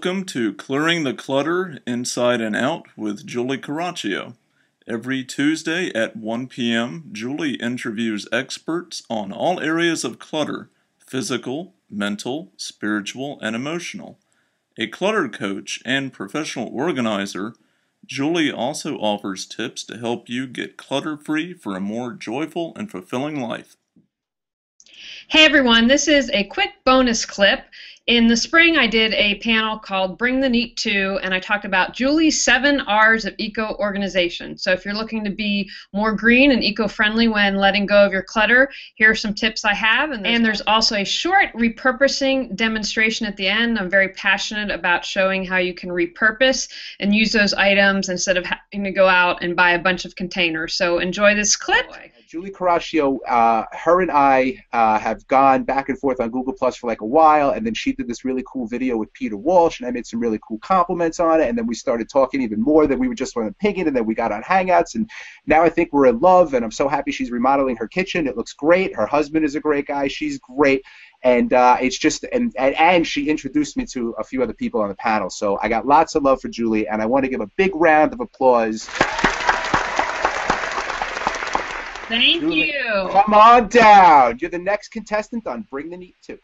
Welcome to Clearing the Clutter Inside and Out with Julie Coraccio. Every Tuesday at 1 p.m., Julie interviews experts on all areas of clutter: physical, mental, spiritual, and emotional. A clutter coach and professional organizer, Julie also offers tips to help you get clutter-free for a more joyful and fulfilling life. Hey everyone, this is a quick bonus clip. In the spring I did a panel called Bring the Neat To, and I talked about Julie's 7 R's of eco-organization. So if you're looking to be more green and eco-friendly when letting go of your clutter, here are some tips I have. And there's also a short repurposing demonstration at the end. I'm very passionate about showing how you can repurpose and use those items instead of having to go out and buy a bunch of containers. So enjoy this clip. Julie Coraccio, her and I have gone back and forth on Google Plus for like a while, and then she did this really cool video with Peter Walsh, and I made some really cool compliments on it, and then we started talking even more. Then we were just on the pinging, and then we got on Hangouts, and now I think we're in love, and I'm so happy she's remodeling her kitchen. It looks great. Her husband is a great guy. She's great. And it's just, and she introduced me to a few other people on the panel. So I got lots of love for Julie, and I want to give a big round of applause. Thank Julie, you. Come on down. You're the next contestant on Bring the Neat To.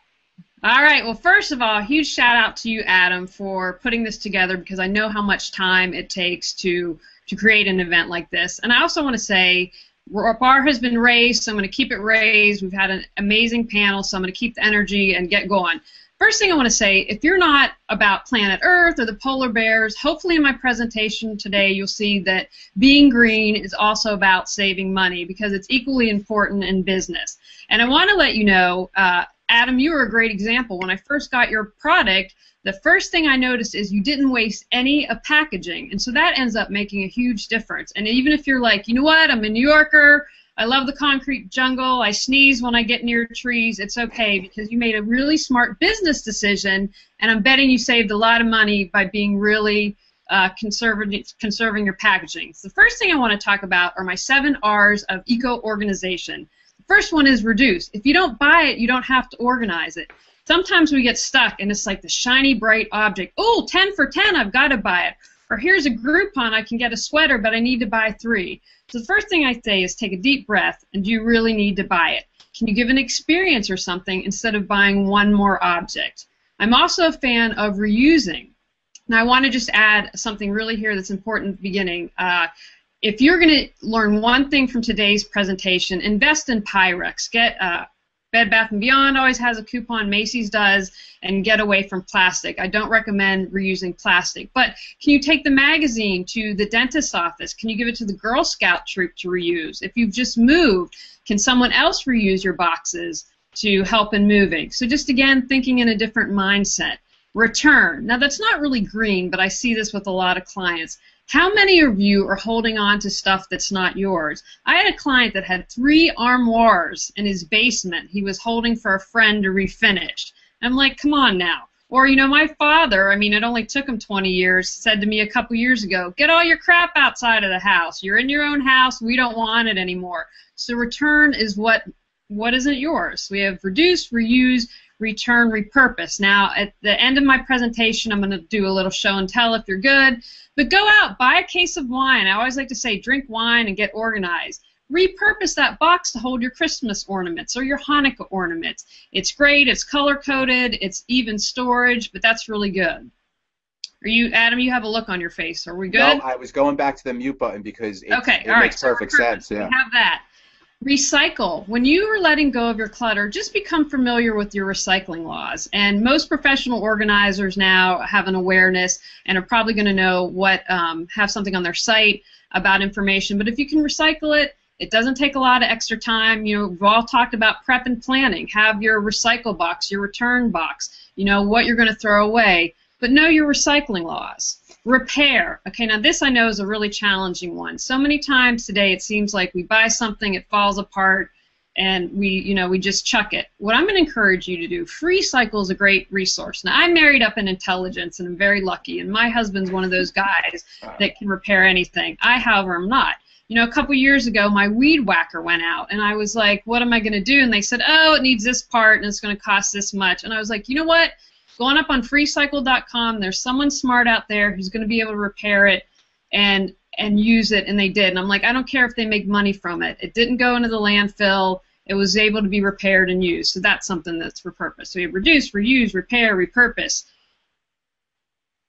All right. Well, first of all, huge shout out to you, Adam, for putting this together, because I know how much time it takes to create an event like this. And I also want to say our bar has been raised, so I'm going to keep it raised. We've had an amazing panel, so I'm going to keep the energy and get going. First thing I want to say, if you're not about planet Earth or the polar bears, hopefully in my presentation today you'll see that being green is also about saving money, because it's equally important in business. And I want to let you know, Adam, you were a great example. When I first got your product, the first thing I noticed is you didn't waste any of packaging, and so that ends up making a huge difference. And even if you're like, you know what, I'm a New Yorker, I love the concrete jungle, I sneeze when I get near trees, it's okay, because you made a really smart business decision, and I'm betting you saved a lot of money by being really conserving your packaging. So the first thing I want to talk about are my 7 R's of eco-organization. The first one is reduce. If you don't buy it, you don't have to organize it. Sometimes we get stuck, and it's like the shiny, bright object. Oh, 10 for 10, I've got to buy it. Or here's a Groupon, I can get a sweater, but I need to buy 3. So the first thing I say is take a deep breath, and do you really need to buy it? Can you give an experience or something instead of buying one more object? I'm also a fan of reusing. Now I want to just add something really here that's important at the beginning. If you're going to learn one thing from today's presentation, invest in Pyrex. Get Bed Bath & Beyond always has a coupon, Macy's does, and get away from plastic. I don't recommend reusing plastic. But can you take the magazine to the dentist's office? Can you give it to the Girl Scout troop to reuse? If you've just moved, can someone else reuse your boxes to help in moving? So just again, thinking in a different mindset. Return. Now that's not really green, but I see this with a lot of clients. How many of you are holding on to stuff that's not yours? I had a client that had 3 armoires in his basement he was holding for a friend to refinish. I'm like, come on now. Or, you know, my father, I mean, it only took him 20 years, said to me a couple years ago, get all your crap outside of the house. You're in your own house. We don't want it anymore. So return is what isn't yours. We have reduce, reuse, return, repurpose. Now, at the end of my presentation, I'm going to do a little show and tell if you're good. But go out, buy a case of wine. I always like to say drink wine and get organized. Repurpose that box to hold your Christmas ornaments or your Hanukkah ornaments. It's great, it's color-coded, it's even storage, but that's really good. Are you, Adam, you have a look on your face. Are we good? No, I was going back to the mute button because it makes perfect sense. Yeah. We have that. Recycle. When you are letting go of your clutter, just become familiar with your recycling laws. And most professional organizers now have an awareness and are probably going to know what, have something on their site about information. But if you can recycle it, it doesn't take a lot of extra time. You know, we've all talked about prep and planning. Have your recycle box, your return box, you know, what you're going to throw away. But know your recycling laws. Repair. Okay, now this I know is a really challenging one. So many times today it seems like we buy something, it falls apart, and we just chuck it. What I'm going to encourage you to do, Free Cycle is a great resource. Now I'm married up in intelligence and I'm very lucky, and my husband's one of those guys that can repair anything. I, however, am not. You know, a couple years ago my weed whacker went out, and I was like, what am I going to do? And they said, oh, it needs this part and it's going to cost this much. And I was like, you know what? going up on freecycle.com. There's someone smart out there who's going to be able to repair it and use it, and they did. And I'm like, I don't care if they make money from it. It didn't go into the landfill. It was able to be repaired and used. So that's something that's repurposed. So we have reduce, reuse, repair, repurpose,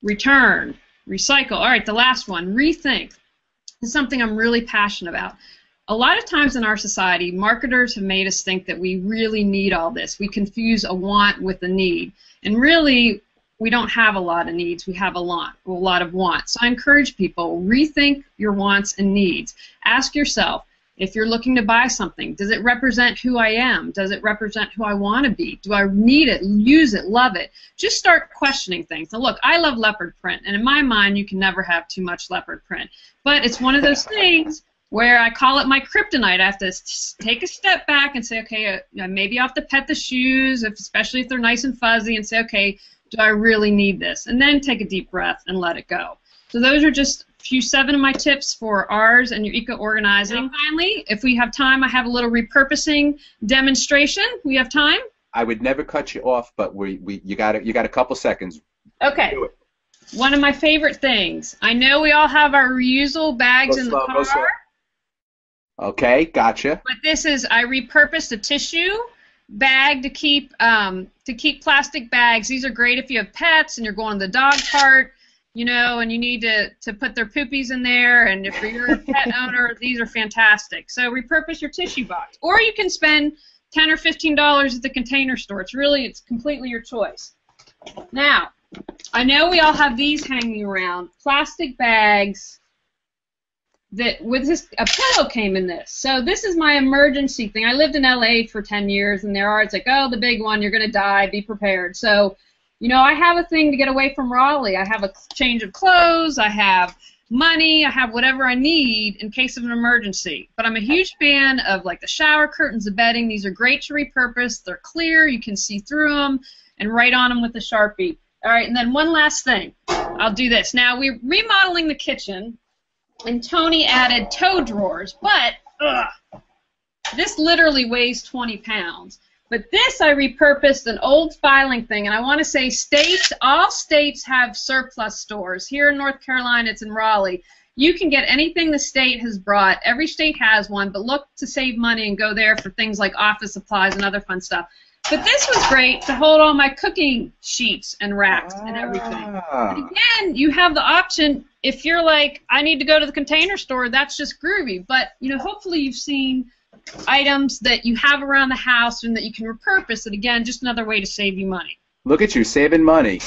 return, recycle. All right, the last one, rethink. This is something I'm really passionate about. A lot of times in our society, marketers have made us think that we really need all this. We confuse a want with a need. And really, we don't have a lot of needs. We have a lot of wants. So I encourage people, rethink your wants and needs. Ask yourself, if you're looking to buy something, does it represent who I am? Does it represent who I want to be? Do I need it, use it, love it? Just start questioning things. Now look, I love leopard print, and in my mind, you can never have too much leopard print. But it's one of those things where I call it my kryptonite. I have to take a step back and say, okay, maybe I have to pet the shoes, especially if they're nice and fuzzy, and say, okay, do I really need this? And then take a deep breath and let it go. So those are just 7 of my tips for ours and your eco-organizing. Now, finally, if we have time, I have a little repurposing demonstration. We have time? I would never cut you off, but you got a couple seconds. Okay. Do it. One of my favorite things. I know we all have our reusable bags in the car. Okay, gotcha. But this is, I repurposed a tissue bag to keep plastic bags. These are great if you have pets and you're going to the dog park, you know, and you need to put their poopies in there, and if you're a pet owner, these are fantastic. So repurpose your tissue box. Or you can spend $10 or $15 at the Container Store. It's completely your choice. Now, I know we all have these hanging around, plastic bags that a pillow came in this. So this is my emergency thing. I lived in LA for 10 years, and it's like, oh, the big one, you're going to die, be prepared. So, you know, I have a thing to get away from Raleigh. I have a change of clothes, I have money, I have whatever I need in case of an emergency. But I'm a huge fan of like the shower curtains, the bedding. These are great to repurpose. They're clear, you can see through them, and write on them with a Sharpie. All right, and then one last thing. I'll do this. Now, we're remodeling the kitchen, and Tony added toe drawers, but this literally weighs 20 pounds. But this, I repurposed an old filing thing, and I want to say all states have surplus stores. Here in North Carolina, it's in Raleigh. You can get anything the state has brought. Every state has one, but look to save money and go there for things like office supplies and other fun stuff. But this was great to hold all my cooking sheets and racks and everything. But again, you have the option, if you're like, I need to go to the Container Store, that's just groovy. But, you know, hopefully you've seen items that you have around the house and that you can repurpose. And again, just another way to save you money. Look at you, saving money.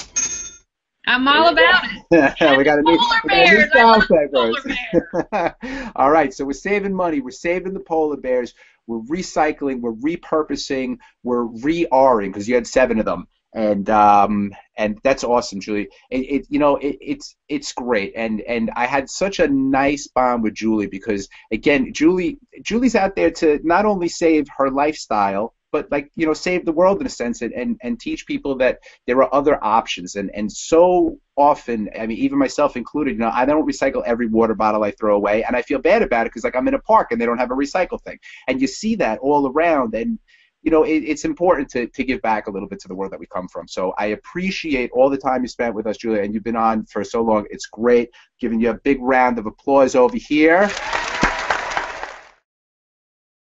I'm all about it. We got a new polar bears. All right, so we're saving money. We're saving the polar bears. We're recycling. We're repurposing. We're re-R-ing, because you had 7 of them. And that's awesome, Julie. It's great, and I had such a nice bond with Julie, because again, Julie's out there to not only save her lifestyle, but save the world in a sense, and teach people that there are other options. And so often, I mean, even myself included, I don't recycle every water bottle I throw away, and I feel bad about it because I'm in a park and they don't have a recycle thing, and you see that all around. And it's important to give back a little bit to the world that we come from. So I appreciate all the time you spent with us, Julia, and you've been on for so long. It's great. Giving you a big round of applause over here.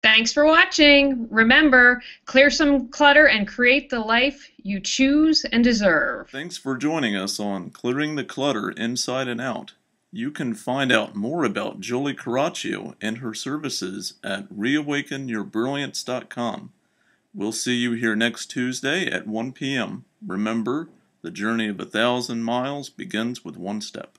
Thanks for watching. Remember, clear some clutter and create the life you choose and deserve. Thanks for joining us on Clearing the Clutter Inside and Out. You can find out more about Julie Coraccio and her services at reawakenyourbrilliance.com. We'll see you here next Tuesday at 1 p.m. Remember, the journey of 1,000 miles begins with one step.